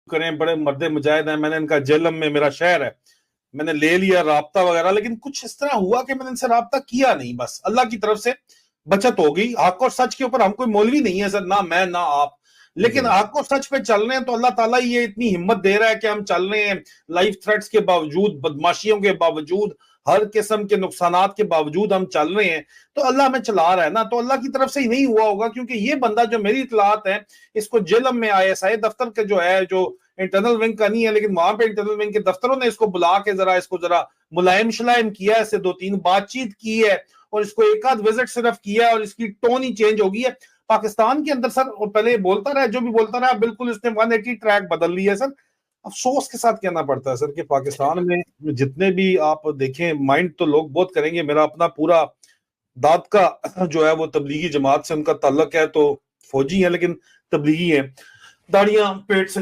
کریں, بڑے مرد مجاہد ہیں, میں نے ان کا جہلم میں میرا شہر ہے, میں نے لے لیا رابطہ وغیرہ, لیکن کچھ اس طرح ہوا کہ میں نے ان سے رابطہ کیا نہیں. بس اللہ کی طرف سے بچت ہو گئی. حق اور سچ کے اوپر ہم کوئی مولوی نہیں ہے سر, نہ میں نہ آپ, لیکن حق اور سچ پہ چل رہے ہیں تو اللہ تعالیٰ یہ اتنی ہمت دے رہا ہے کہ ہم چل رہے ہیں لائف تھریٹس کے باوجود, بدماشیوں کے باوجود, ہر قسم کے نقصانات کے باوجود ہم چل رہے ہیں, تو اللہ ہمیں چلا رہا ہے نا. تو اللہ کی طرف سے ہی نہیں ہوا ہوگا, کیونکہ یہ بندہ جو میری اطلاعات ہے اس کو جیلم میں ISI دفتر کے جو ہے, جو انٹرنل ونگ کا نہیں ہے لیکن وہاں پہ انٹرنل ونگ کے دفتروں نے اس کو بلا کے اس کو ذرا ملائم شلائم کیا ہے, اس سے 2-3 بات چیت کی ہے, اور اس کو ایک آدھ وزٹ صرف کیا ہے, اور اس کی ٹون ہی چینج ہو گئی ہے. پاکستان کے اندر سر, اور پہلے بولتا رہا جو بھی بولتا رہا, بالکل اس نے 180 ٹریک بدل لی ہے سر. افسوس کے ساتھ کہنا پڑتا ہے سر کہ پاکستان میں جتنے بھی آپ دیکھیں, مائنڈ تو لوگ بہت کریں گے, میرا اپنا پورا داد کا جو ہے وہ تبلیغی جماعت سے ان کا تعلق ہے, تو فوجی ہیں لیکن تبلیغی ہیں, داڑیاں پیٹ سے